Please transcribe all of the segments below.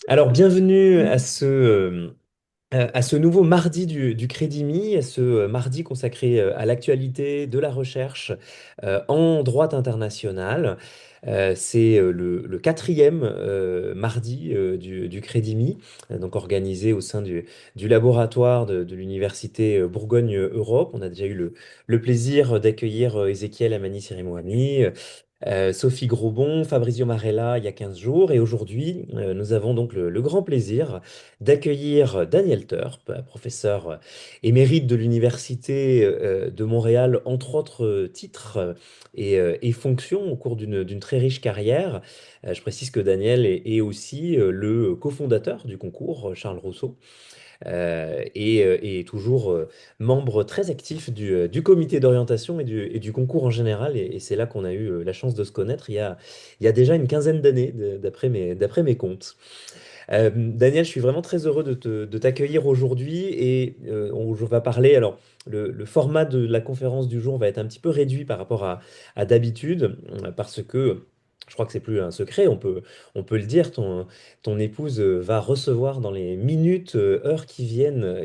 Alors, bienvenue à ce nouveau mardi du Crédit Me, à ce mardi consacré à l'actualité de la recherche en droit international. C'est le quatrième mardi du Crédit Me, donc organisé au sein du laboratoire de l'Université Bourgogne-Europe. On a déjà eu le plaisir d'accueillir Ézéchiel Amani-Sirimouani, Sophie Grosbon, Fabrizio Marella il y a 15 jours. Et aujourd'hui, nous avons donc le grand plaisir d'accueillir Daniel Turp, professeur émérite de l'Université de Montréal, entre autres titres et fonctions au cours d'une très riche carrière. Je précise que Daniel est aussi le cofondateur du concours Charles Rousseau et toujours membre très actif du comité d'orientation et du concours en général. Et c'est là qu'on a eu la chance de se connaître il y a déjà une quinzaine d'années, d'après mes comptes. Daniel, je suis vraiment très heureux de t'accueillir aujourd'hui et je vais parler. Alors, le format de la conférence du jour va être un petit peu réduit par rapport à d'habitude parce que je crois que c'est plus un secret, on peut le dire, ton épouse va recevoir dans les minutes, heures qui viennent,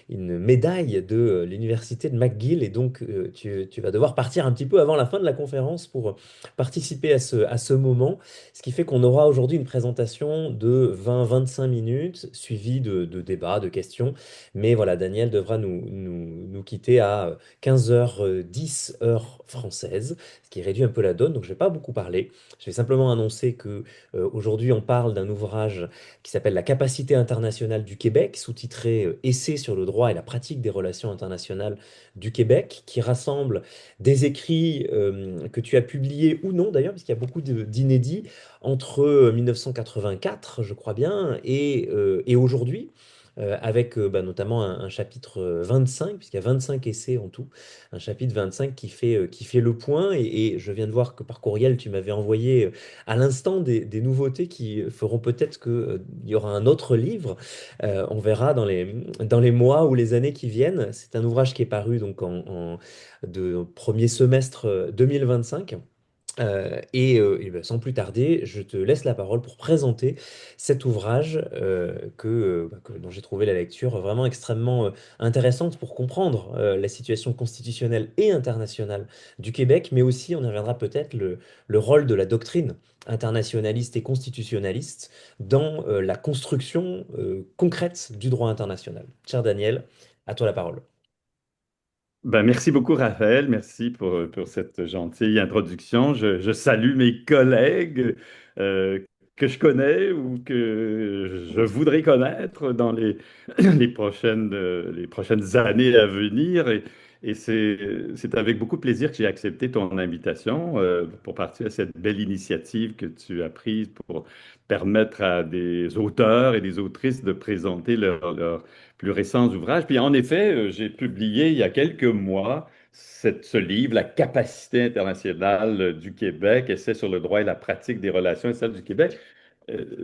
une médaille de l'université de McGill et donc tu vas devoir partir un petit peu avant la fin de la conférence pour participer à ce moment. Ce qui fait qu'on aura aujourd'hui une présentation de 20-25 minutes, suivie de débats, de questions. Mais voilà, Daniel devra nous quitter à 15h10 heure française, ce qui réduit un peu la donne, donc je ne vais pas beaucoup parler. Je vais simplement annoncer que aujourd'hui on parle d'un ouvrage qui s'appelle La capacité internationale du Québec, sous-titré Essai sur le droit et la pratique des relations internationales du Québec, qui rassemble des écrits que tu as publiés ou non d'ailleurs, parce qu'il y a beaucoup d'inédits entre 1984, je crois bien, et aujourd'hui, avec bah, notamment un chapitre 25, puisqu'il y a 25 essais en tout, un chapitre 25 qui fait le point, et je viens de voir que par courriel, tu m'avais envoyé à l'instant des nouveautés qui feront peut-être qu'il y aura un autre livre. On verra dans les mois ou les années qui viennent. C'est un ouvrage qui est paru donc de premier semestre 2025. Et ben, sans plus tarder, je te laisse la parole pour présenter cet ouvrage dont j'ai trouvé la lecture vraiment extrêmement intéressante pour comprendre la situation constitutionnelle et internationale du Québec, mais aussi, on y reviendra peut-être, le rôle de la doctrine internationaliste et constitutionnaliste dans la construction concrète du droit international. Cher Daniel, à toi la parole. Merci beaucoup, Raphaël. Merci pour cette gentille introduction. Je salue mes collègues euh, que je connais ou que je voudrais connaître dans les prochaines années à venir. Et c'est avec beaucoup de plaisir que j'ai accepté ton invitation pour partir à cette belle initiative que tu as prise pour permettre à des auteurs et des autrices de présenter leur plus récents ouvrages. Puis en effet, j'ai publié il y a quelques mois ce livre, La capacité internationale du Québec, essai sur le droit et la pratique des relations internationales du Québec,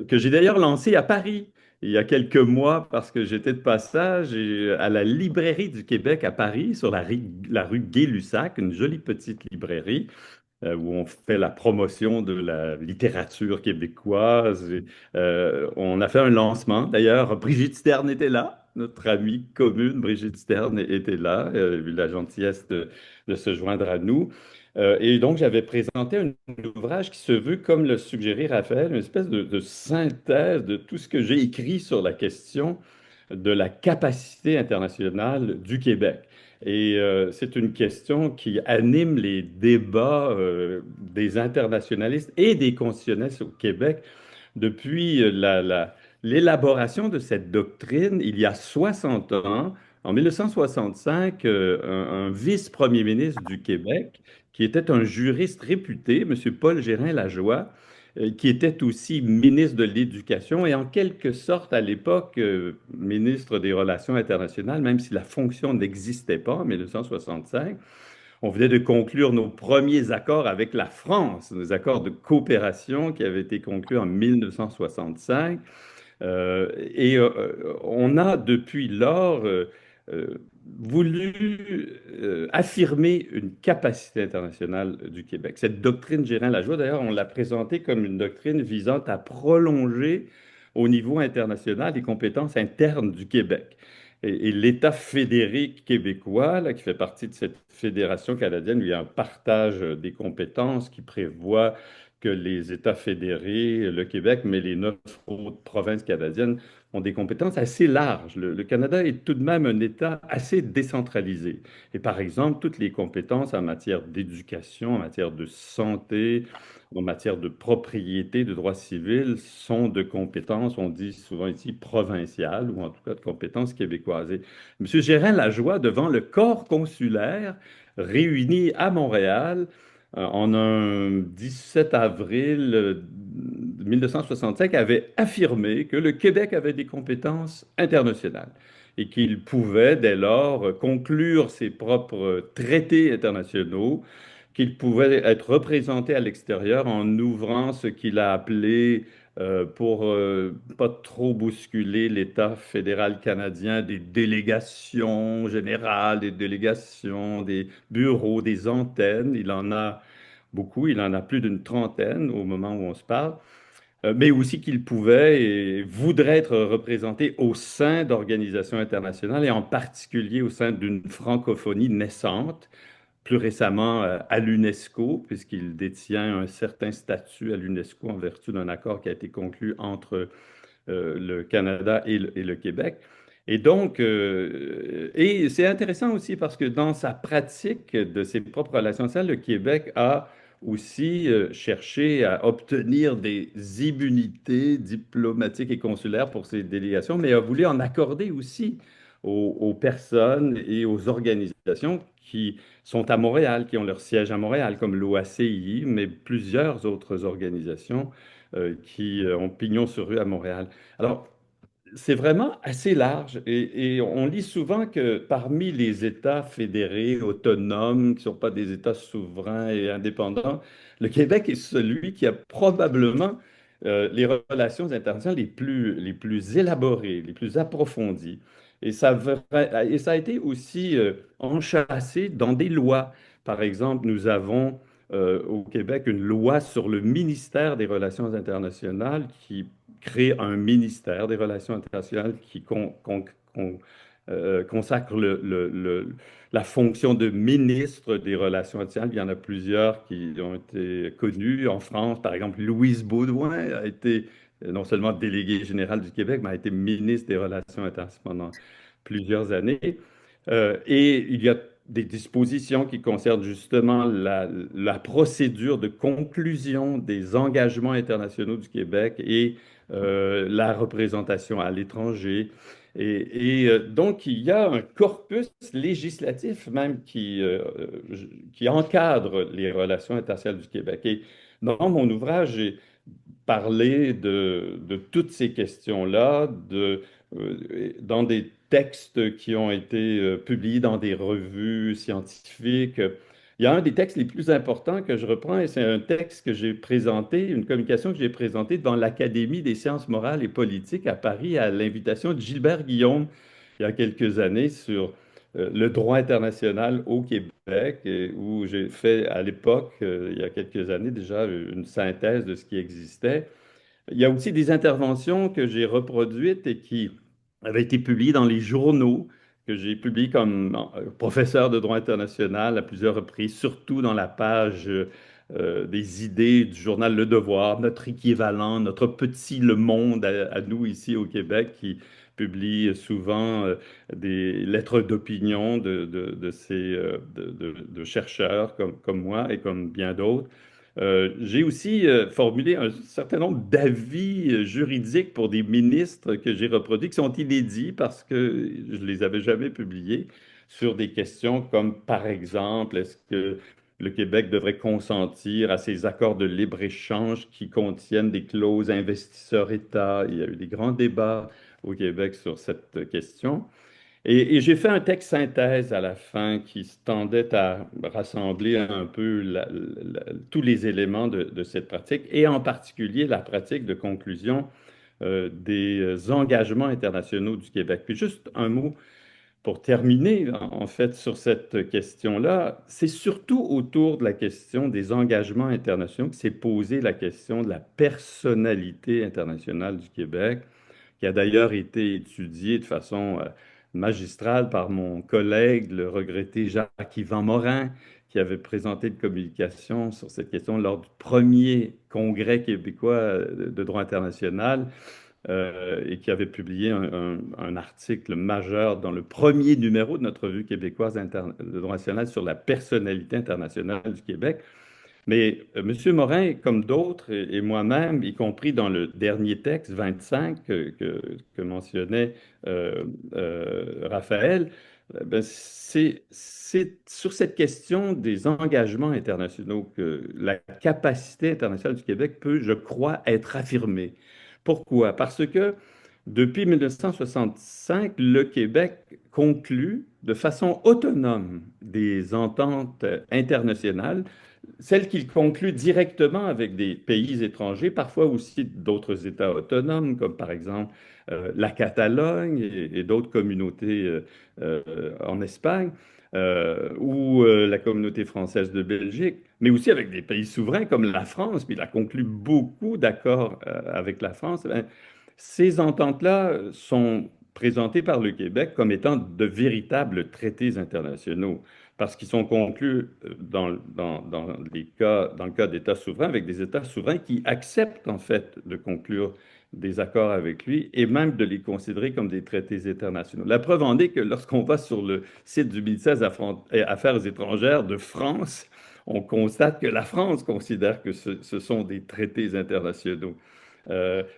que j'ai d'ailleurs lancé à Paris il y a quelques mois parce que j'étais de passage à la librairie du Québec à Paris, sur la rue Gay-Lussac, une jolie petite librairie où on fait la promotion de la littérature québécoise. On a fait un lancement. D'ailleurs, Brigitte Stern était là. Notre amie commune, Brigitte Stern, était là. Elle a eu la gentillesse de se joindre à nous. Et donc, j'avais présenté un ouvrage qui se veut, comme le suggérait Raphaël, une espèce de synthèse de tout ce que j'ai écrit sur la question de la capacité internationale du Québec. Et c'est une question qui anime les débats des internationalistes et des constitutionnalistes au Québec depuis l'élaboration de cette doctrine il y a 60 ans. En 1965, un vice-premier ministre du Québec, qui était un juriste réputé, M. Paul Gérin-Lajoie, qui était aussi ministre de l'Éducation et en quelque sorte à l'époque ministre des Relations internationales, même si la fonction n'existait pas en 1965. On venait de conclure nos premiers accords avec la France, nos accords de coopération qui avaient été conclus en 1965. On a depuis lors euh, voulu affirmer une capacité internationale du Québec. Cette doctrine Gérin-Lajoie, d'ailleurs, on l'a présentée comme une doctrine visant à prolonger au niveau international les compétences internes du Québec. Et l'État fédéré québécois, là, qui fait partie de cette fédération canadienne, lui a un partage des compétences qui prévoit que les États fédérés, le Québec, mais les 9 autres provinces canadiennes ont des compétences assez larges. Le Canada est tout de même un État assez décentralisé. Et par exemple, toutes les compétences en matière d'éducation, en matière de santé, en matière de propriété, de droit civil, sont de compétences, on dit souvent ici, provinciales, ou en tout cas de compétences québécoises. Et M. Gérin Lajoie, devant le corps consulaire réuni à Montréal, en un 17 avril 1965, avait affirmé que le Québec avait des compétences internationales et qu'il pouvait dès lors conclure ses propres traités internationaux, qu'il pouvait être représenté à l'extérieur en ouvrant ce qu'il a appelé, pour pas trop bousculer l'État fédéral canadien, des délégations générales, des délégations, des bureaux, des antennes. Il en a beaucoup, il en a plus d'une trentaine au moment où on se parle, mais aussi qu'il pouvait et voudrait être représenté au sein d'organisations internationales et en particulier au sein d'une francophonie naissante, plus récemment à l'UNESCO, puisqu'il détient un certain statut à l'UNESCO en vertu d'un accord qui a été conclu entre le Canada et le Québec. Et donc, et c'est intéressant aussi parce que dans sa pratique de ses propres relations sociales, le Québec a aussi cherché à obtenir des immunités diplomatiques et consulaires pour ses délégations, mais a voulu en accorder aussi aux personnes et aux organisations qui sont à Montréal, qui ont leur siège à Montréal, comme l'OACI, mais plusieurs autres organisations qui ont pignon sur rue à Montréal. Alors, c'est vraiment assez large et on lit souvent que parmi les États fédérés autonomes, qui ne sont pas des États souverains et indépendants, le Québec est celui qui a probablement les relations internationales les plus élaborées, les plus approfondies. Et ça a été aussi enchâssé dans des lois. Par exemple, nous avons au Québec une loi sur le ministère des Relations internationales qui crée un ministère des Relations internationales qui consacre la fonction de ministre des Relations internationales. Il y en a plusieurs qui ont été connus. En France, par exemple, Louise Baudouin a été non seulement déléguée générale du Québec, mais a été ministre des Relations internationales pendant plusieurs années. Et il y a des dispositions qui concernent justement la procédure de conclusion des engagements internationaux du Québec et la représentation à l'étranger. Donc, il y a un corpus législatif même qui encadre les relations internationales du Québec. Et dans mon ouvrage, j'ai parlé de toutes ces questions-là, dans des textes qui ont été publiés dans des revues scientifiques. Il y a un des textes les plus importants que je reprends, et c'est un texte que j'ai présenté, une communication que j'ai présentée devant l'Académie des sciences morales et politiques à Paris à l'invitation de Gilbert Guillaume il y a quelques années sur le droit international au Québec, et où j'ai fait à l'époque, il y a quelques années déjà, une synthèse de ce qui existait. Il y a aussi des interventions que j'ai reproduites et qui avaient été publiées dans les journaux, que j'ai publiées comme professeur de droit international à plusieurs reprises, surtout dans la page des idées du journal Le Devoir, notre équivalent, notre petit Le Monde à nous ici au Québec, qui publie souvent des lettres d'opinion de chercheurs comme moi et comme bien d'autres. J'ai aussi formulé un certain nombre d'avis juridiques pour des ministres que j'ai reproduits, qui sont inédits parce que je ne les avais jamais publiés, sur des questions comme, par exemple, est-ce que le Québec devrait consentir à ces accords de libre-échange qui contiennent des clauses investisseurs-État? Il y a eu des grands débats au Québec sur cette question. Et j'ai fait un texte synthèse à la fin qui se tendait à rassembler un peu tous les éléments de cette pratique, et en particulier la pratique de conclusion des engagements internationaux du Québec. Puis juste un mot pour terminer, en fait, sur cette question-là, c'est surtout autour de la question des engagements internationaux que s'est posée la question de la personnalité internationale du Québec, qui a d'ailleurs été étudiée de façon magistrale par mon collègue, le regretté Jacques-Yvan Morin, qui avait présenté une communication sur cette question lors du premier congrès québécois de droit international et qui avait publié un article majeur dans le premier numéro de notre revue québécoise de droit national sur la personnalité internationale du Québec. Mais M. Morin, comme d'autres, et moi-même, y compris dans le dernier texte, 25, que mentionnait Raphaël, c'est sur cette question des engagements internationaux que la capacité internationale du Québec peut, je crois, être affirmée. Pourquoi? Parce que depuis 1965, le Québec conclut de façon autonome des ententes internationales, celles qu'il conclut directement avec des pays étrangers, parfois aussi d'autres États autonomes, comme par exemple la Catalogne et d'autres communautés en Espagne, ou la communauté française de Belgique, mais aussi avec des pays souverains comme la France, puis il a conclu beaucoup d'accords avec la France. Ben, ces ententes-là sont présentées par le Québec comme étant de véritables traités internationaux, parce qu'ils sont conclus dans le cas d'États souverains, avec des États souverains qui acceptent en fait de conclure des accords avec lui et même de les considérer comme des traités internationaux. La preuve en est que lorsqu'on va sur le site du ministère des Affaires étrangères de France, on constate que la France considère que ce sont des traités internationaux.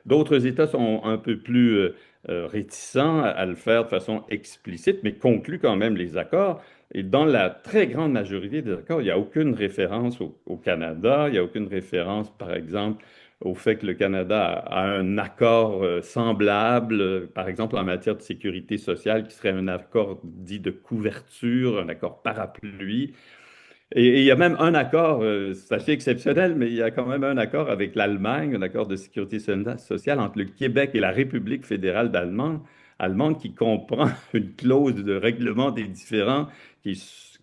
D'autres États sont un peu plus réticents à le faire de façon explicite, mais concluent quand même les accords. Et dans la très grande majorité des accords, il n'y a aucune référence au Canada, il n'y a aucune référence, par exemple, au fait que le Canada a un accord semblable, par exemple en matière de sécurité sociale, qui serait un accord dit de couverture, un accord parapluie. Et il y a même un accord, c'est assez exceptionnel, mais il y a quand même un accord avec l'Allemagne, un accord de sécurité sociale entre le Québec et la République fédérale allemande qui comprend une clause de règlement des différends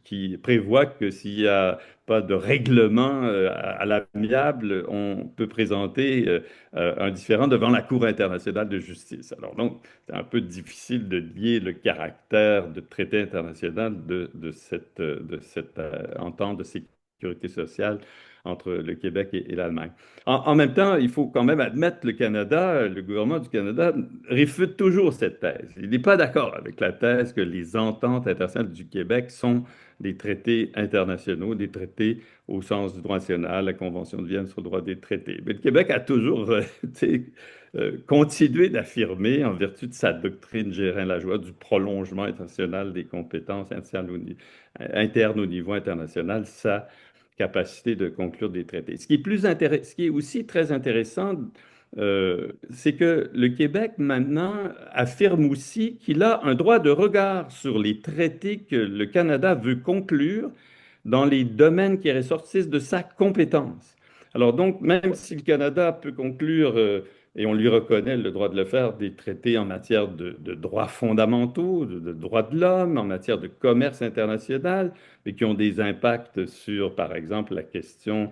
qui prévoit que s'il n'y a pas de règlement à l'amiable, on peut présenter un différend devant la Cour internationale de justice. Alors donc, c'est un peu difficile de lier le caractère de traité international de cette entente de sécurité sociale entre le Québec et l'Allemagne. En même temps, il faut quand même admettre que le gouvernement du Canada réfute toujours cette thèse. Il n'est pas d'accord avec la thèse que les ententes internationales du Québec sont des traités internationaux, des traités au sens du droit national, la Convention de Vienne sur le droit des traités. Mais le Québec a toujours continué d'affirmer, en vertu de sa doctrine Gérin-Lajoie, du prolongement international des compétences internes au niveau international, sa capacité de conclure des traités. Ce qui est aussi très intéressant, c'est que le Québec maintenant affirme aussi qu'il a un droit de regard sur les traités que le Canada veut conclure dans les domaines qui ressortissent de sa compétence. Alors donc, même si le Canada peut conclure, et on lui reconnaît le droit de le faire, des traités en matière de droits fondamentaux, de droits de l'homme, en matière de commerce international, mais qui ont des impacts sur, par exemple, la question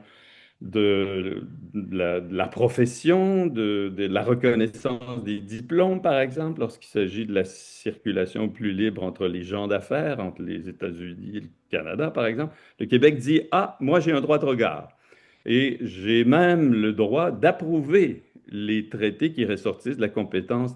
de la profession, de la reconnaissance des diplômes, par exemple, lorsqu'il s'agit de la circulation plus libre entre les gens d'affaires, entre les États-Unis et le Canada, par exemple. Le Québec dit, ah, moi j'ai un droit de regard. Et j'ai même le droit d'approuver les traités qui ressortissent de la compétence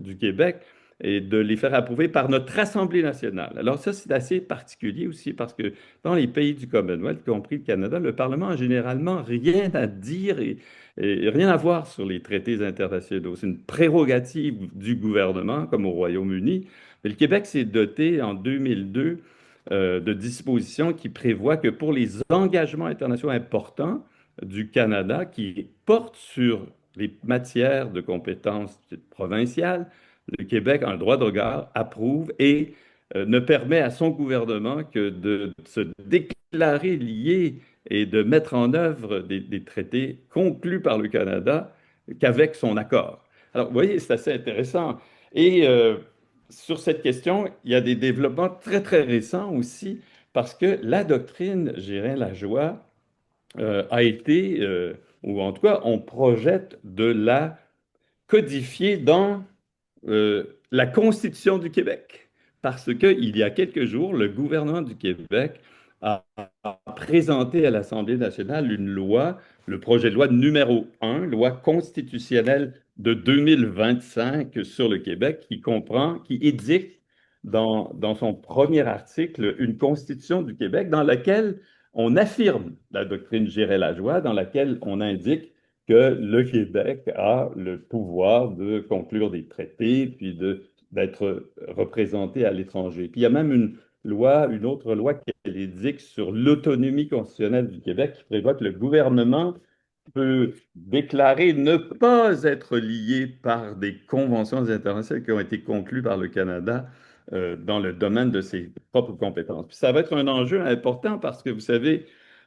du Québec et de les faire approuver par notre Assemblée nationale. Alors ça, c'est assez particulier aussi parce que dans les pays du Commonwealth, y compris le Canada, le Parlement a généralement rien à dire et rien à voir sur les traités internationaux. C'est une prérogative du gouvernement, comme au Royaume-Uni. Mais le Québec s'est doté en 2002 de dispositions qui prévoient que pour les engagements internationaux importants du Canada qui portent sur les matières de compétences provinciales, le Québec a un droit de regard, approuve et ne permet à son gouvernement que de se déclarer lié et de mettre en œuvre des traités conclus par le Canada qu'avec son accord. Alors, vous voyez, c'est assez intéressant. Et sur cette question, il y a des développements très, très récents aussi, parce que la doctrine Gérin-Lajoie a été, ou en tout cas, on projette de la codifier dans la Constitution du Québec. Parce qu'il y a quelques jours, le gouvernement du Québec a présenté à l'Assemblée nationale une loi, le projet de loi numéro 1, loi constitutionnelle de 2025 sur le Québec, qui comprend, qui édicte dans son premier article une Constitution du Québec dans laquelle on affirme la doctrine Géret-Lajoie, dans laquelle on indique que le Québec a le pouvoir de conclure des traités, puis d'être représenté à l'étranger. Puis il y a même une loi, une autre loi qui édicte sur l'autonomie constitutionnelle du Québec qui prévoit que le gouvernement peut déclarer ne pas être lié par des conventions internationales qui ont été conclues par le Canada dans le domaine de ses propres compétences. Puis ça va être un enjeu important parce que vous savez,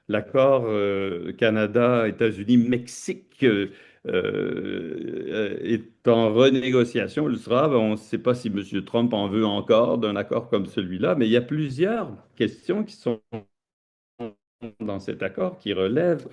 l'accord Canada, États-Unis, Mexique est en renégociation. Le sera. On ne sait pas si M. Trump en veut encore d'un accord comme celui-là, mais il y a plusieurs questions qui sont dans cet accord qui relèvent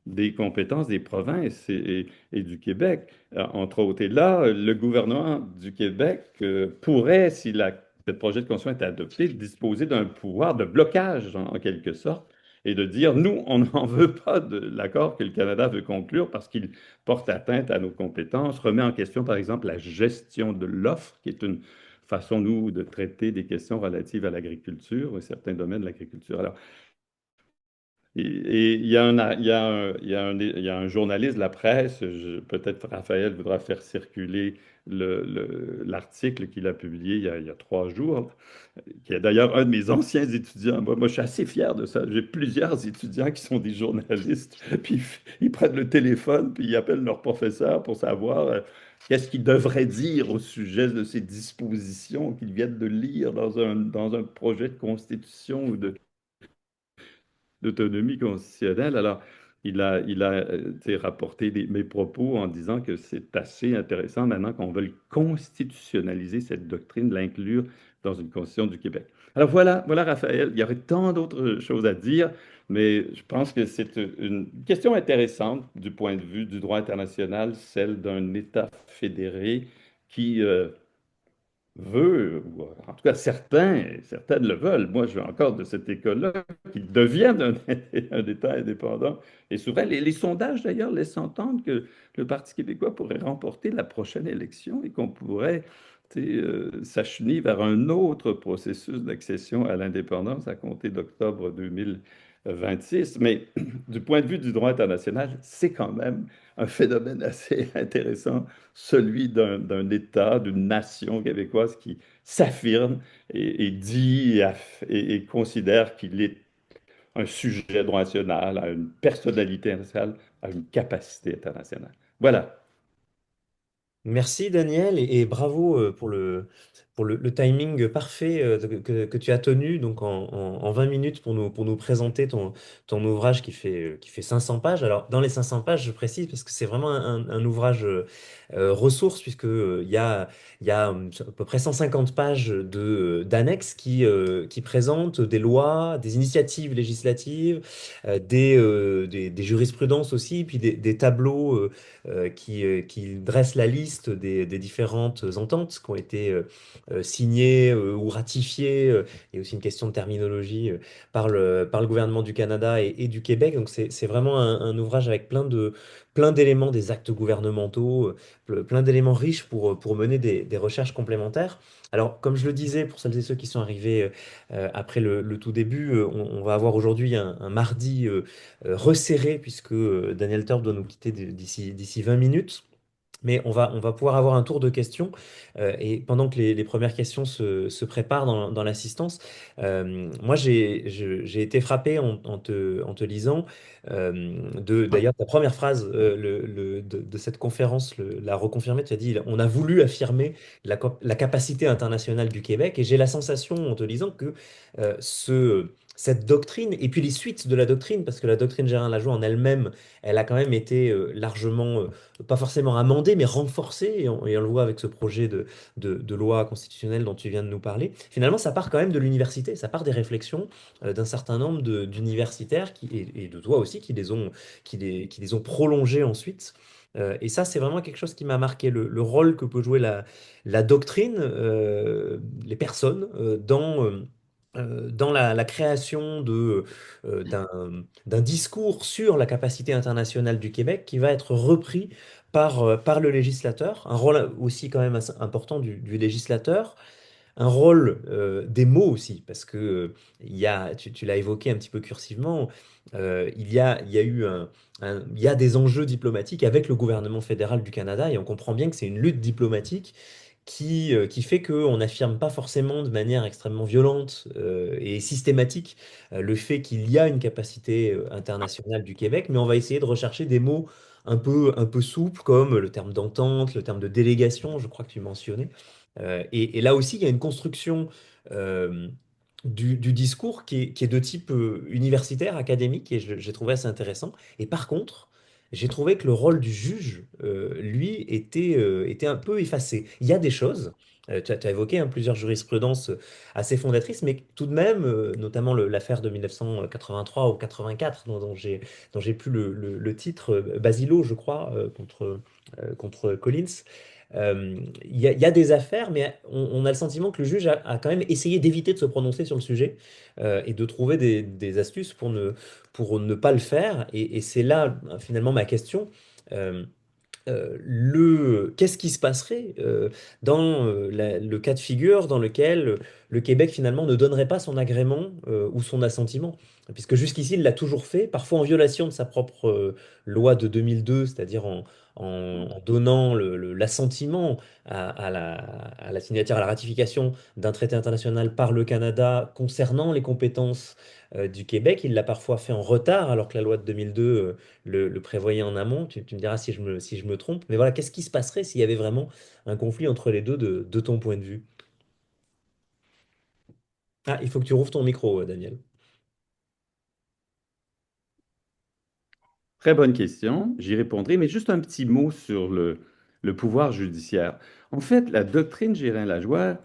des compétences des provinces et du Québec, entre autres. Et là, le gouvernement du Québec pourrait, si ce projet de constitution est adopté, disposer d'un pouvoir de blocage, en quelque sorte, et de dire, nous, on n'en veut pas de l'accord que le Canada veut conclure parce qu'il porte atteinte à nos compétences, remet en question, par exemple, la gestion de l'offre, qui est une façon, nous, de traiter des questions relatives à l'agriculture, et certains domaines de l'agriculture. Alors, et il y a il y a il y a un journaliste de la presse, peut-être Raphaël voudra faire circuler l'article qu'il a publié il y a 3 jours, qui est d'ailleurs un de mes anciens étudiants. Je suis assez fier de ça. J'ai plusieurs étudiants qui sont des journalistes, puis ils prennent le téléphone, puis ils appellent leur professeur pour savoir qu'est-ce qu'ils devraient dire au sujet de ces dispositions qu'ils viennent de lire dans un projet de constitution ou d'autonomie constitutionnelle. Alors, rapporté mes propos en disant que c'est assez intéressant maintenant qu'on veuille constitutionnaliser cette doctrine, l'inclure dans une constitution du Québec. Alors voilà, Raphaël, il y aurait tant d'autres choses à dire, mais je pense que c'est une question intéressante du point de vue du droit international, celle d'un État fédéré qui veut, ou en tout cas certaines le veulent. Moi, je suis encore de cette école-là, qu'ils deviennent un État indépendant. Et souvent, les sondages, d'ailleurs, laissent entendre que le Parti québécois pourrait remporter la prochaine élection et qu'on pourrait s'acheminer vers un autre processus d'accession à l'indépendance à compter d'octobre 2026. Mais du point de vue du droit international, c'est quand même un phénomène assez intéressant, celui d'un État, d'une nation québécoise qui s'affirme et dit et considère qu'il est un sujet droit national, à une personnalité internationale, à une capacité internationale. Voilà. Merci Daniel et bravo pour le timing parfait que tu as tenu donc en 20 minutes pour nous présenter ton ouvrage qui fait 500 pages. Alors dans les 500 pages, je précise parce que c'est vraiment un ouvrage ressource puisque il y a à peu près 150 pages d'annexes qui présentent des lois, des initiatives législatives, des jurisprudences aussi, puis des tableaux qui dresse la liste des différentes ententes qui ont été signées ou ratifiées. Il y a aussi une question de terminologie par le gouvernement du Canada et du Québec. Donc c'est vraiment un ouvrage avec plein d'éléments, des actes gouvernementaux, plein d'éléments riches pour mener des recherches complémentaires. Alors, comme je le disais, pour celles et ceux qui sont arrivés après le tout début, on va avoir aujourd'hui un mardi resserré, puisque Daniel Turp doit nous quitter d'ici 20 minutes. Mais on va pouvoir avoir un tour de questions. Et pendant que les premières questions se préparent dans l'assistance, moi, j'ai été frappé en te lisant d'ailleurs, ta première phrase de cette conférence l'a reconfirmé. Tu as dit, on a voulu affirmer la capacité internationale du Québec. Et j'ai la sensation, en te lisant, que cette doctrine, et puis les suites de la doctrine, parce que la doctrine Gérin Lajoie en elle-même, elle a quand même été largement, pas forcément amendée, mais renforcée, et on le voit avec ce projet de loi constitutionnelle dont tu viens de nous parler. Finalement, ça part quand même de l'université, ça part des réflexions d'un certain nombre d'universitaires, et de toi aussi, qui les ont prolongées ensuite. Et ça, c'est vraiment quelque chose qui m'a marqué, le rôle que peut jouer la doctrine, les personnes, dans la création d'un discours sur la capacité internationale du Québec qui va être repris par le législateur, un rôle aussi quand même assez important du législateur, un rôle des mots aussi, parce que tu l'as évoqué un petit peu cursivement, il y a eu il y a des enjeux diplomatiques avec le gouvernement fédéral du Canada, et on comprend bien que c'est une lutte diplomatique qui fait qu'on n'affirme pas forcément de manière extrêmement violente et systématique le fait qu'il y a une capacité internationale du Québec, mais on va essayer de rechercher des mots un peu souples, comme le terme d'entente, le terme de délégation, je crois que tu mentionnais. Et là aussi, il y a une construction euh, du discours qui est de type universitaire, académique, et j'ai trouvé assez intéressant. Et par contre, j'ai trouvé que le rôle du juge, lui, était un peu effacé. Il y a des choses, tu as évoqué plusieurs jurisprudences assez fondatrices, mais tout de même, notamment l'affaire de 1983 ou 84, dont j'ai plus le titre, Basilo, je crois, contre Collins. Il y a des affaires, mais on a le sentiment que le juge a quand même essayé d'éviter de se prononcer sur le sujet et de trouver des astuces pour ne pas le faire. Et c'est là, finalement, ma question. Euh, Qu'est-ce qui se passerait dans le cas de figure dans lequel le Québec finalement ne donnerait pas son agrément ou son assentiment? Puisque jusqu'ici, il l'a toujours fait, parfois en violation de sa propre loi de 2002, c'est-à-dire en donnant l'assentiment à la signature, à la ratification d'un traité international par le Canada concernant les compétences du Québec. Il l'a parfois fait en retard, alors que la loi de 2002 le prévoyait en amont. Tu me diras si je me trompe. Mais voilà, qu'est-ce qui se passerait s'il y avait vraiment un conflit entre les deux de ton point de vue? Ah, il faut que tu rouvres ton micro, Daniel. Très bonne question, j'y répondrai, mais juste un petit mot sur le pouvoir judiciaire. En fait, la doctrine Gérin-Lajoie,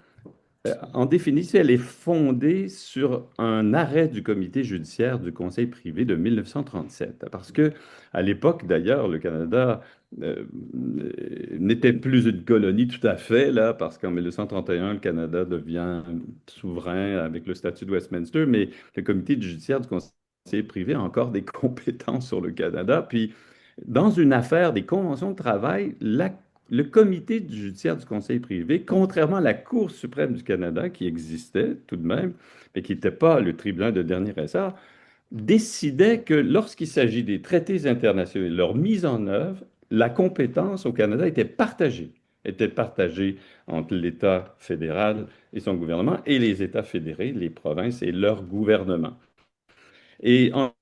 en définitive, elle est fondée sur un arrêt du comité judiciaire du Conseil privé de 1937. Parce que, à l'époque, d'ailleurs, le Canada euh, n'était plus une colonie tout à fait, là, parce qu'en 1931, le Canada devient souverain avec le statut de Westminster, mais le comité judiciaire du Conseil privé a encore des compétences sur le Canada. Puis, dans une affaire des conventions de travail, le comité judiciaire du Conseil privé, contrairement à la Cour suprême du Canada, qui existait tout de même, mais qui n'était pas le tribunal de dernier ressort, décidait que lorsqu'il s'agit des traités internationaux et de leur mise en œuvre, la compétence au Canada était partagée entre l'État fédéral et son gouvernement et les États fédérés, les provinces et leur gouvernement. Et en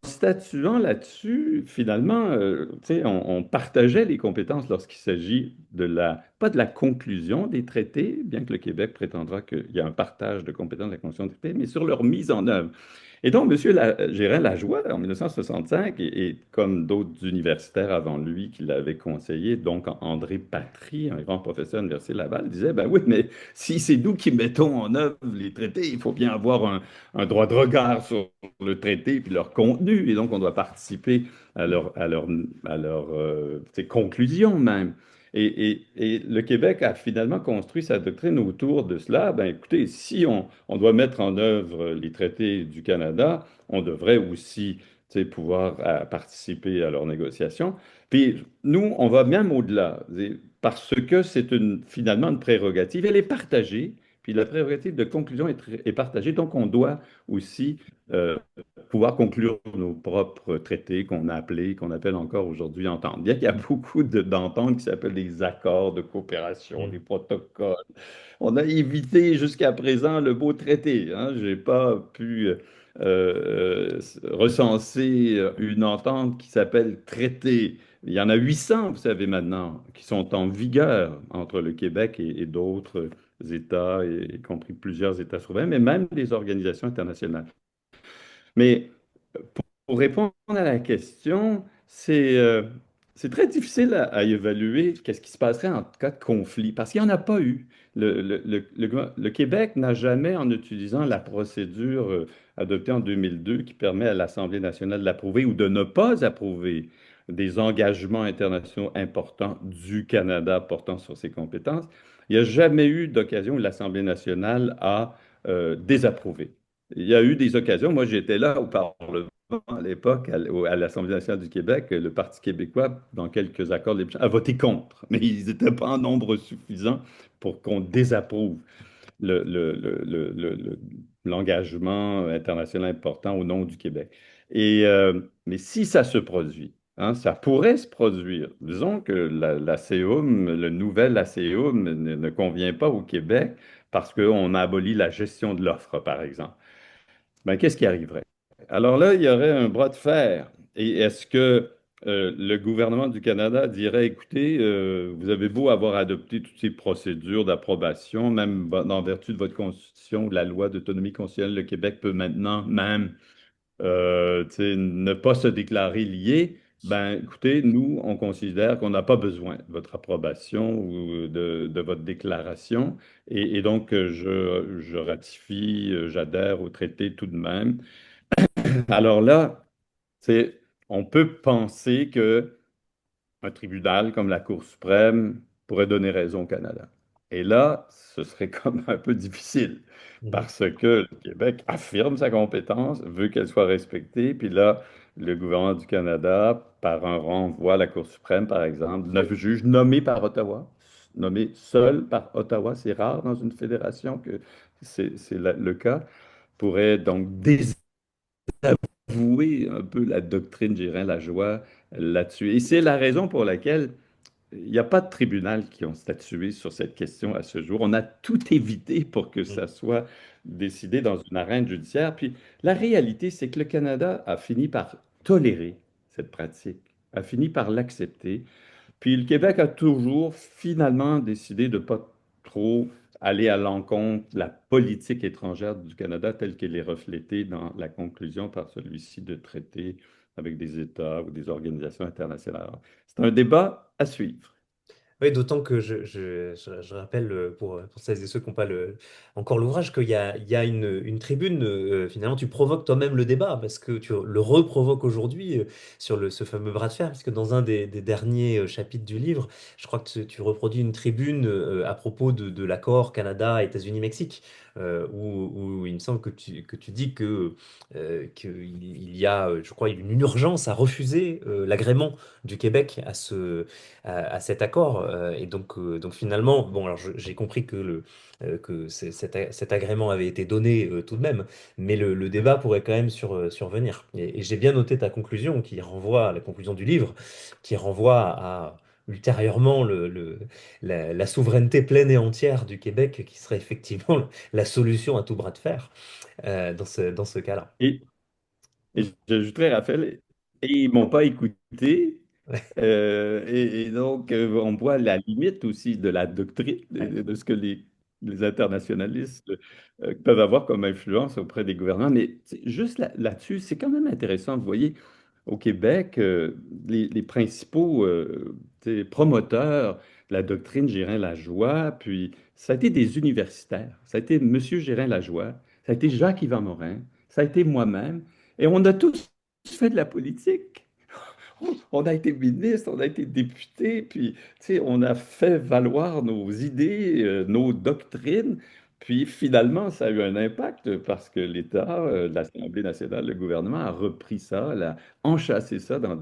statuant là-dessus, finalement, tu sais, on partageait les compétences lorsqu'il s'agit pas de la conclusion des traités, bien que le Québec prétendra qu'il y a un partage de compétences de la conclusion des traités, mais sur leur mise en œuvre. Et donc, Gérin Lajoie, en 1965, et comme d'autres universitaires avant lui qui l'avaient conseillé, donc André Patry, un grand professeur à l'Université Laval, disait, ben oui, mais si c'est nous qui mettons en œuvre les traités, il faut bien avoir un droit de regard sur le traité puis leur contenu, et donc on doit participer à leur tu sais, conclusion même. Et le Québec a finalement construit sa doctrine autour de cela. Ben, écoutez, si on doit mettre en œuvre les traités du Canada, on devrait aussi tu sais, pouvoir participer à leurs négociations. Puis nous, on va même au-delà, parce que finalement une prérogative. Elle est partagée, puis la prérogative de conclusion est partagée, donc on doit aussi euh, pouvoir conclure nos propres traités qu'on appelle encore aujourd'hui ententes. Bien qu'il y a beaucoup d'ententes qui s'appellent des accords de coopération, des Mm. protocoles. On a évité jusqu'à présent le mot traité. Hein. Je n'ai pas pu recenser une entente qui s'appelle traité. Il y en a 800, vous savez maintenant, qui sont en vigueur entre le Québec et d'autres États, y compris plusieurs États souverains, mais même des organisations internationales. Mais pour répondre à la question, c'est très difficile à évaluer qu'est-ce qui se passerait en cas de conflit, parce qu'il n'y en a pas eu. Le Québec n'a jamais, en utilisant la procédure adoptée en 2002 qui permet à l'Assemblée nationale d'approuver ou de ne pas approuver des engagements internationaux importants du Canada portant sur ses compétences, il n'y a jamais eu d'occasion où l'Assemblée nationale a désapprouvé. Il y a eu des occasions, moi j'étais là au Parlement à l'époque, à l'Assemblée nationale du Québec, le Parti québécois, dans quelques accords, a voté contre, mais ils n'étaient pas en nombre suffisant pour qu'on désapprouve l'engagement international important au nom du Québec. Mais si ça se produit, hein, ça pourrait se produire. Disons que l'ACEUM, le nouvel ACEUM ne convient pas au Québec parce qu'on a aboli la gestion de l'offre, par exemple. Ben, qu'est-ce qui arriverait? Alors là, il y aurait un bras de fer. Et est-ce que le gouvernement du Canada dirait, écoutez, vous avez beau avoir adopté toutes ces procédures d'approbation, même en vertu de votre constitution, de la loi d'autonomie constitutionnelle, le Québec peut maintenant même tu sais, ne pas se déclarer lié. Ben, écoutez, nous, on considère qu'on n'a pas besoin de votre approbation ou de votre déclaration. Et donc, je ratifie, j'adhère au traité tout de même. Alors là, c'est, on peut penser que un tribunal comme la Cour suprême pourrait donner raison au Canada. Et là, ce serait comme un peu difficile Mhm. parce que le Québec affirme sa compétence, veut qu'elle soit respectée, puis là, le gouvernement du Canada, par un renvoi à la Cour suprême, par exemple, neuf juges nommés par Ottawa, nommés seuls par Ottawa, c'est rare dans une fédération que c'est le cas, pourrait donc désavouer un peu la doctrine, je dirais, la joie là-dessus. Et c'est la raison pour laquelle il n'y a pas de tribunal qui ont statué sur cette question à ce jour. On a tout évité pour que ça soit décidé dans une arène judiciaire. Puis la réalité, c'est que le Canada a fini par tolérer cette pratique, a fini par l'accepter. Puis le Québec a toujours finalement décidé de ne pas trop aller à l'encontre de la politique étrangère du Canada telle qu'elle est reflétée dans la conclusion par celui-ci de traités avec des États ou des organisations internationales. Alors, c'est un débat à suivre. Oui, d'autant que je rappelle pour celles et ceux qui n'ont pas encore l'ouvrage qu'il y a une tribune, finalement tu provoques toi-même le débat parce que tu le reprovoques aujourd'hui sur ce fameux bras de fer, parce que dans un des derniers chapitres du livre, je crois que tu reproduis une tribune à propos de l'accord Canada, États-Unis, Mexique, où il me semble que tu dis qu'il y a, je crois, une urgence à refuser l'agrément du Québec à cet accord. Et donc finalement, bon, alors j'ai compris cet agrément avait été donné tout de même, mais le débat pourrait quand même survenir. Et j'ai bien noté ta conclusion qui renvoie à la conclusion du livre, qui renvoie à ultérieurement la souveraineté pleine et entière du Québec, qui serait effectivement la solution à tout bras de fer dans ce cas-là. Et, et j'ajouterais, Raphaël, et ils m'ont pas écouté. Et donc, on voit la limite aussi de la doctrine, Ouais. de ce que les internationalistes peuvent avoir comme influence auprès des gouvernements. Mais juste là-dessus, c'est quand même intéressant. Vous voyez, au Québec, les principaux tu sais, promoteurs de la doctrine Gérin-Lajoie, puis ça a été des universitaires. Ça a été M. Gérin-Lajoie, ça a été Jacques-Yvan Morin, ça a été moi-même. Et on a tous fait de la politique. On a été ministre, on a été député, puis tu sais, on a fait valoir nos idées, nos doctrines, puis finalement, ça a eu un impact parce que l'État, l'Assemblée nationale, le gouvernement a repris ça, a enchâssé ça dans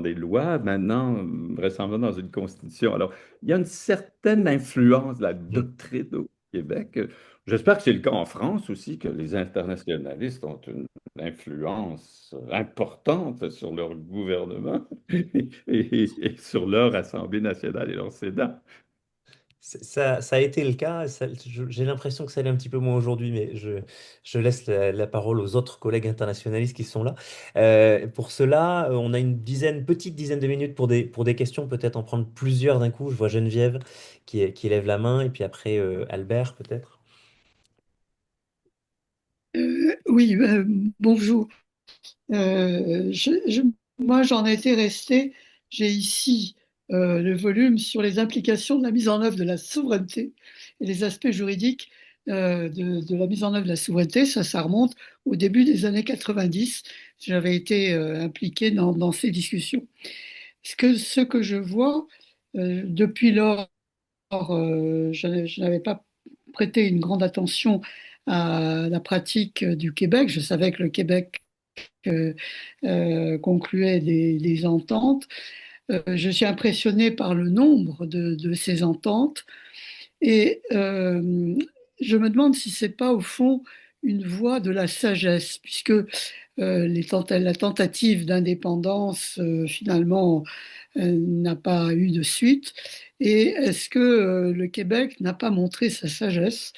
des lois, maintenant vraisemblablement dans une constitution. Alors, il y a une certaine influence de la Mm. doctrine au Québec. J'espère que c'est le cas en France aussi, que les internationalistes ont une influence importante sur leur gouvernement et sur leur Assemblée nationale et leur Sénat. Ça a été le cas. J'ai l'impression que ça l'est un petit peu moins aujourd'hui, mais je laisse la parole aux autres collègues internationalistes qui sont là. Pour cela, on a une petite dizaine de minutes pour des questions, peut-être en prendre plusieurs d'un coup. Je vois Geneviève qui lève la main, et puis après Albert, peut-être. Oui, bonjour. Euh, je- je- Moi, j'en étais resté. J'ai ici le volume sur les implications de la mise en œuvre de la souveraineté et les aspects juridiques de la mise en œuvre de la souveraineté. Ça remonte au début des années 90. J'avais été impliqué dans ces discussions. Ce que je vois depuis lors, je n'avais pas prêté une grande attention à la pratique du Québec. Je savais que le Québec concluait des ententes. Je suis impressionné par le nombre de ces ententes et je me demande si c'est pas au fond une voie de la sagesse, puisque la tentative d'indépendance finalement n'a pas eu de suite. Et est-ce que le Québec n'a pas montré sa sagesse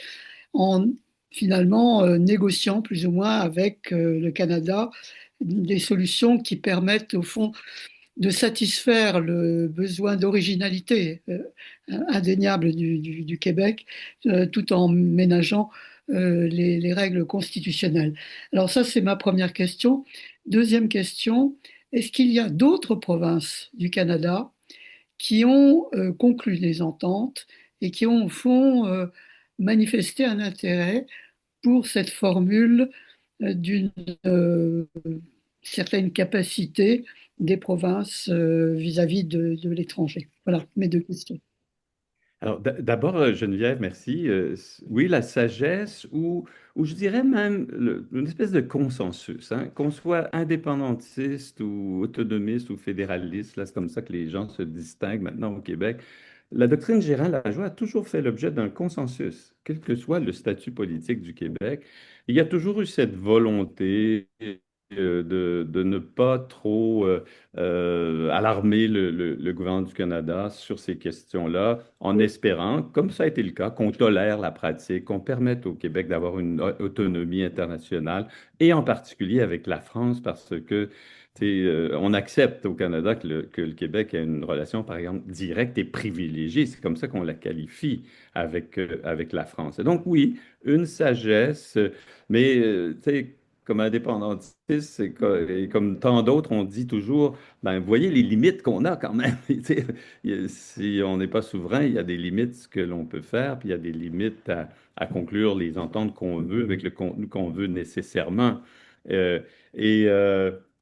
en finalement négociant plus ou moins avec le Canada des solutions qui permettent au fond de satisfaire le besoin d'originalité indéniable du Québec, tout en ménageant les règles constitutionnelles. Alors ça, c'est ma première question. Deuxième question, est-ce qu'il y a d'autres provinces du Canada qui ont conclu des ententes et qui ont au fond manifesté un intérêt pour cette formule d'une certaine capacité des provinces vis-à-vis de l'étranger. Voilà mes deux questions. Alors, d'abord, Geneviève, merci. Oui, la sagesse, ou je dirais même une espèce de consensus, hein, qu'on soit indépendantiste ou autonomiste ou fédéraliste, là, c'est comme ça que les gens se distinguent maintenant au Québec. La doctrine Gérald Lajoie a toujours fait l'objet d'un consensus, quel que soit le statut politique du Québec. Il y a toujours eu cette volonté de ne pas trop alarmer le gouvernement du Canada sur ces questions-là, en espérant, comme ça a été le cas, qu'on tolère la pratique, qu'on permette au Québec d'avoir une autonomie internationale, et en particulier avec la France, parce que on accepte au Canada que le Québec a une relation, par exemple, directe et privilégiée. C'est comme ça qu'on la qualifie avec la France. Et donc, oui, une sagesse, mais tu sais, comme indépendantiste, et comme tant d'autres, on dit toujours, ben, vous voyez les limites qu'on a quand même. Tu sais, si on n'est pas souverain, il y a des limites ce que l'on peut faire, puis il y a des limites à conclure les ententes qu'on veut avec le contenu qu'on veut nécessairement. Euh, et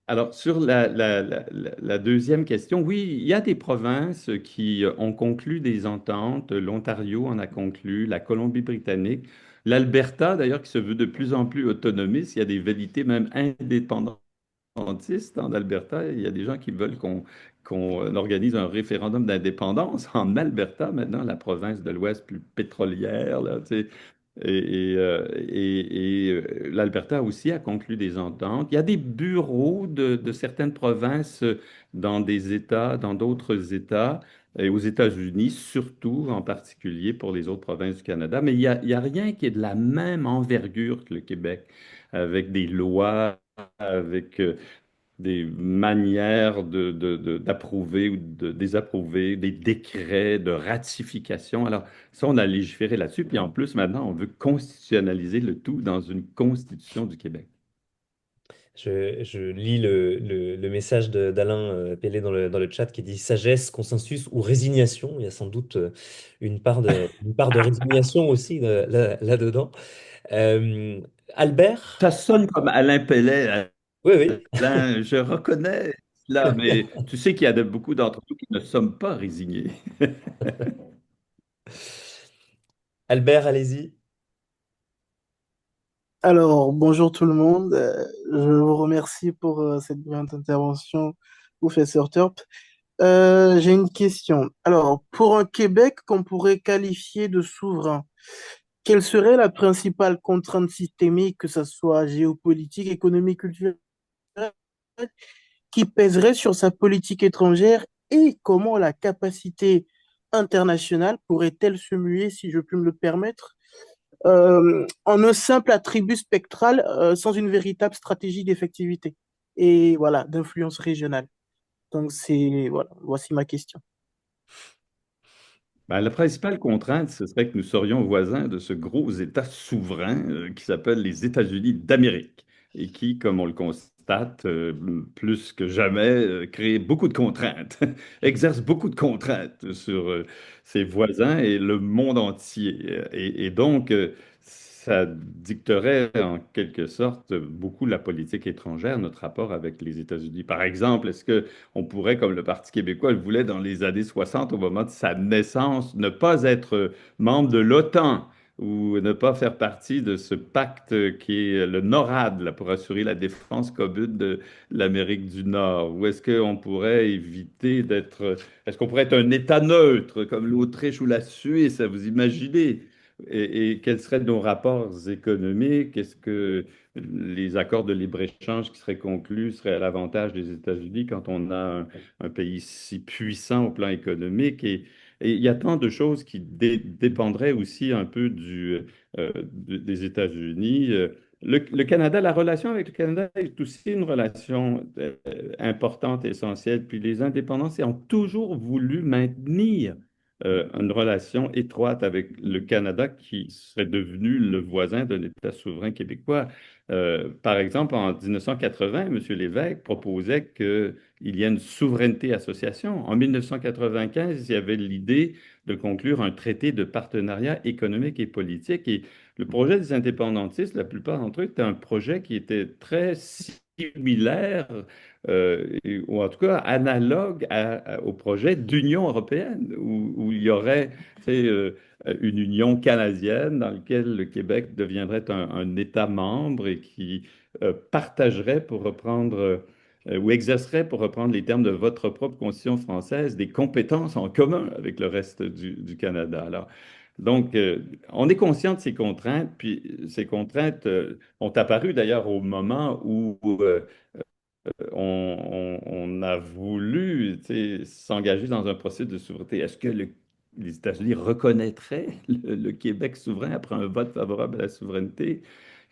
alors, sur la deuxième question, oui, il y a des provinces qui ont conclu des ententes. L'Ontario en a conclu, la Colombie-Britannique. L'Alberta, d'ailleurs, qui se veut de plus en plus autonomiste, il y a des vérités même indépendantistes en Alberta. Il y a des gens qui veulent qu'on organise un référendum d'indépendance en Alberta, maintenant, la province de l'Ouest plus pétrolière, là, tu sais. L'Alberta aussi a conclu des ententes. Il y a des bureaux de certaines provinces dans des États, dans d'autres États, et aux États-Unis, surtout en particulier pour les autres provinces du Canada. Mais il y a rien qui est de la même envergure que le Québec, avec des lois, avec des manières d'approuver ou de désapprouver, des décrets de ratification. Alors, ça, on a légiféré là-dessus. Puis en plus, maintenant, on veut constitutionnaliser le tout dans une constitution du Québec. Je lis le message d'Alain Pellé dans le chat qui dit sagesse, consensus ou résignation. Il y a sans doute une part de résignation aussi là-dedans. Euh, Albert? Ça sonne comme Alain Pellet. Oui, oui. Alain, je reconnais cela, mais tu sais qu'il y a beaucoup d'entre nous qui ne sommes pas résignés. Albert, allez-y. Alors, bonjour tout le monde. Je vous remercie pour cette brillante intervention, professeur Turp. J'ai une question. Alors, pour un Québec qu'on pourrait qualifier de souverain, quelle serait la principale contrainte systémique, que ce soit géopolitique, économique, culturelle, qui pèserait sur sa politique étrangère et comment la capacité internationale pourrait-elle se muer, si je puis me le permettre, en un simple attribut spectral sans une véritable stratégie d'effectivité et voilà, d'influence régionale. Donc c'est voilà, voici ma question. Ben, la principale contrainte, ce serait que nous serions voisins de ce gros État souverain qui s'appelle les États-Unis d'Amérique et qui, comme on le constate, plus que jamais, crée beaucoup de contraintes, exerce beaucoup de contraintes sur ses voisins et le monde entier. Et donc, ça dicterait en quelque sorte beaucoup la politique étrangère, notre rapport avec les États-Unis. Par exemple, est-ce que on pourrait, comme le Parti québécois le voulait dans les années 60, au moment de sa naissance, ne pas être membre de l'OTAN ou ne pas faire partie de ce pacte qui est le NORAD, là, pour assurer la défense commune de l'Amérique du Nord? Ou est-ce qu'on pourrait éviter d'être... Est-ce qu'on pourrait être un État neutre, comme l'Autriche ou la Suisse, à vous imaginez? Et quels seraient nos rapports économiques? Est-ce que les accords de libre-échange qui seraient conclus seraient à l'avantage des États-Unis quand on a un pays si puissant au plan économique. Et il y a tant de choses qui dépendraient aussi un peu des États-Unis. Le Canada, la relation avec le Canada est aussi une relation importante, essentielle. Puis les indépendances ont toujours voulu maintenir une relation étroite avec le Canada qui serait devenu le voisin d'un État souverain québécois. Par exemple, en 1980, M. Lévesque proposait qu'il y ait une souveraineté association. En 1995, il y avait l'idée de conclure un traité de partenariat économique et politique. Et le projet des indépendantistes, la plupart d'entre eux, était un projet qui était très similaire, ou en tout cas analogue au projet d'Union européenne, où il y aurait, tu sais, une union canadienne dans laquelle le Québec deviendrait un État membre et qui partagerait, pour reprendre, ou exercerait, pour reprendre les termes de votre propre Constitution française, des compétences en commun avec le reste du Canada. Alors, donc, on est conscient de ces contraintes, puis ces contraintes ont apparu d'ailleurs au moment où on a voulu, tu sais, s'engager dans un processus de souveraineté. Est-ce que les États-Unis reconnaîtraient le Québec souverain après un vote favorable à la souveraineté?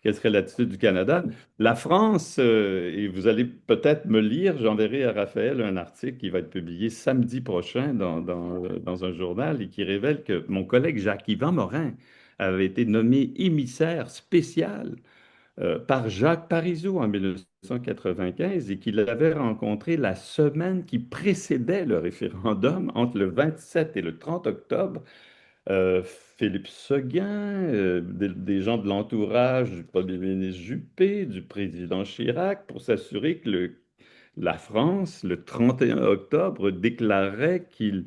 Quelle serait l'attitude du Canada? La France, et vous allez peut-être me lire, j'enverrai à Raphaël un article qui va être publié samedi prochain dans un journal et qui révèle que mon collègue Jacques-Yvan Morin avait été nommé émissaire spécial par Jacques Parizeau en 1995 et qu'il avait rencontré la semaine qui précédait le référendum, entre le 27 et le 30 octobre. Philippe Seguin, des gens de l'entourage du premier ministre Juppé, du président Chirac, pour s'assurer que la France, le 31 octobre, déclarait qu'il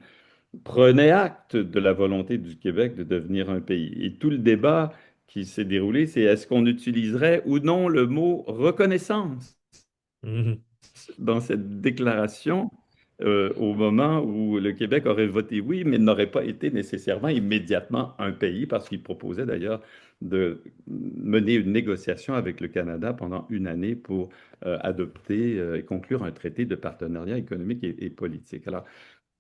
prenait acte de la volonté du Québec de devenir un pays. Et tout le débat qui s'est déroulé, c'est est-ce qu'on utiliserait ou non le mot reconnaissance Mhm. dans cette déclaration au moment où le Québec aurait voté oui, mais n'aurait pas été nécessairement immédiatement un pays, parce qu'il proposait d'ailleurs de mener une négociation avec le Canada pendant une année pour adopter et conclure un traité de partenariat économique et politique. Alors,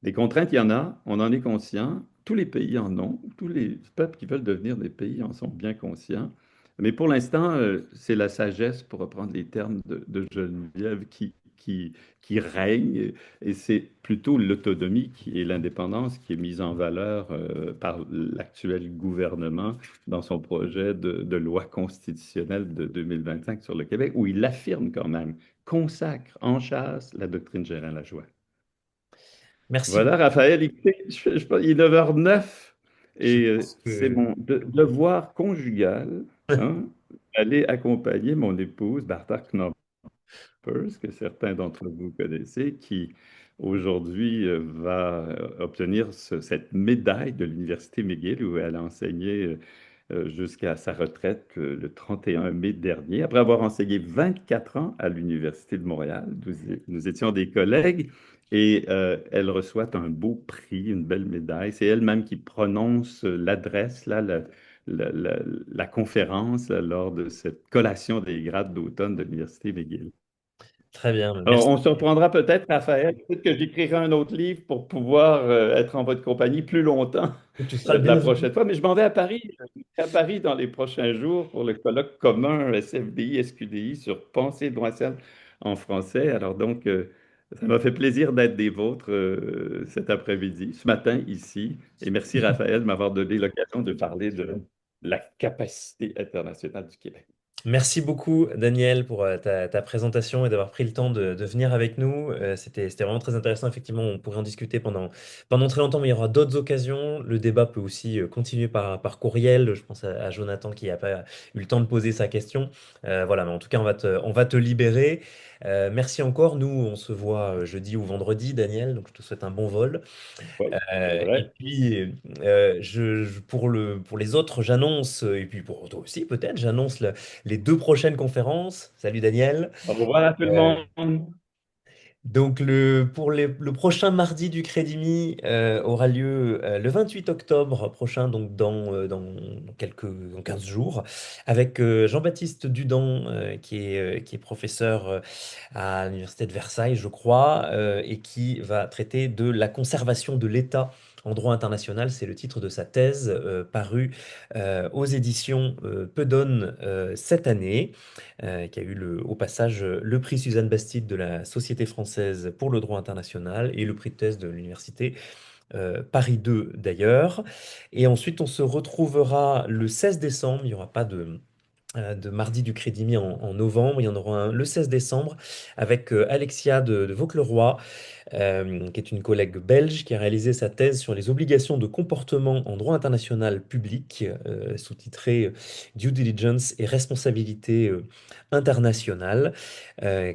des contraintes, il y en a, on en est conscient. Tous les pays en ont. Tous les peuples qui veulent devenir des pays en sont bien conscients. Mais pour l'instant, c'est la sagesse, pour reprendre les termes de Geneviève, qui règne. Et c'est plutôt l'autonomie et l'indépendance qui est mise en valeur par l'actuel gouvernement dans son projet de loi constitutionnelle de 2025 sur le Québec, où il affirme quand même, consacre en chasse la doctrine Gérin Lajoie. Merci Voilà, beaucoup. Raphaël, écoutez, il est 9h09 Je et pense c'est que mon devoir conjugal, hein, d'aller accompagner mon épouse, Bertha Knoppers, que certains d'entre vous connaissez, qui aujourd'hui va obtenir cette médaille de l'Université McGill où elle a enseigné jusqu'à sa retraite le 31 mai dernier, après avoir enseigné 24 ans à l'Université de Montréal. Nous étions des collègues et elle reçoit un beau prix, une belle médaille. C'est elle-même qui prononce l'adresse, là, la conférence là, lors de cette collation des grades d'automne de l'Université McGill. très bien, Alors, merci. on se reprendra peut-être, Raphaël. Peut-être que j'écrirai un autre livre pour pouvoir être en votre compagnie plus longtemps Tu seras le la bienvenu. prochaine fois. Mais je m'en vais à Paris. Je vais à Paris dans les prochains jours pour le colloque commun SFDI-SQDI sur pensée droitière en français. Alors donc, Ça m'a fait plaisir d'être des vôtres cet après-midi, ce matin ici. Et merci Raphaël de m'avoir donné l'occasion de parler de la capacité internationale du Québec. Merci beaucoup, Daniel, pour ta présentation et d'avoir pris le temps de venir avec nous. C'était vraiment très intéressant. Effectivement, on pourrait en discuter pendant très longtemps, mais il y aura d'autres occasions. Le débat peut aussi continuer par courriel. Je pense à Jonathan qui n'a pas eu le temps de poser sa question. Voilà, mais en tout cas, on va te libérer. Merci encore. Nous, on se voit jeudi ou vendredi, Daniel. Donc, je te souhaite un bon vol. Oui, c'est Et vrai. puis, pour les autres, j'annonce, et puis pour toi aussi peut-être, j'annonce les deux prochaines conférences. Salut Daniel. Au revoir à tout le Euh, monde. donc le prochain mardi du Crédimi aura lieu le 28 octobre prochain, donc dans 15 jours, avec Jean-Baptiste Dudan, qui est professeur à l'Université de Versailles, je crois, et qui va traiter de la conservation de l'État en droit international. C'est le titre de sa thèse parue aux éditions Pedone cette année, qui a eu au passage le prix Suzanne Bastide de la Société française pour le droit international et le prix de thèse de l'Université Paris 2 d'ailleurs. Et ensuite, on se retrouvera le 16 décembre. Il n'y aura pas de mardi du Crédit Mis en novembre. Il y en aura un le 16 décembre avec Alexia de Vaucleroy, qui est une collègue belge qui a réalisé sa thèse sur les obligations de comportement en droit international public, sous-titrée Due Diligence et responsabilité internationale,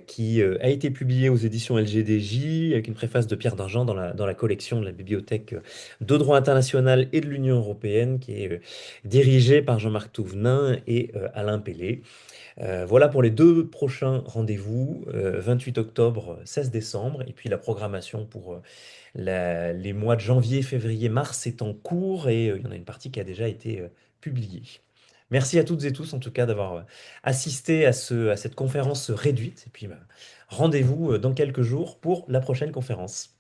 qui a été publiée aux éditions LGDJ avec une préface de Pierre Dargent dans la collection de la Bibliothèque de droit international et de l'Union européenne, qui est dirigée par Jean-Marc Touvenin et Alain Pellet. Voilà pour les deux prochains rendez-vous, 28 octobre, 16 décembre, et puis la programmation pour les mois de janvier, février, mars est en cours et il y en a une partie qui a déjà été publiée. Merci à toutes et tous en tout cas d'avoir assisté à cette conférence réduite, et puis bah, rendez-vous dans quelques jours pour la prochaine conférence.